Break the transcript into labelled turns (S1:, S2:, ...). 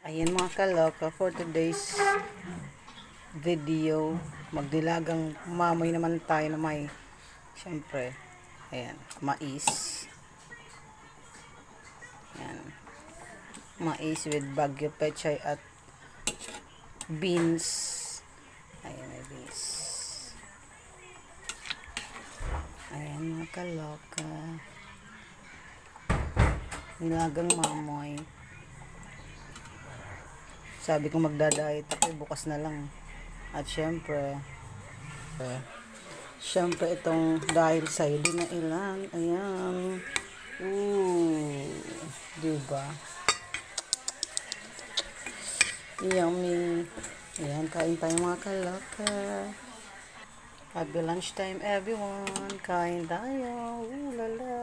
S1: Ayan mga kaloka, for today's video, magdilagang mamoy naman tayo na may, syempre, ayan, mais. Ayan, mais with bagyo pechay at beans. Ayan, may beans. Ayan mga kaloka, nilagang mamoy. Sabi ko magda-diet ako, bukas na lang. At syempre itong dahil sa hindi na ilan. Ayan. Diba? Yummy. Ayan, kain tayo mga kaloka. Happy lunchtime everyone. Kain tayo. Ooh, lala.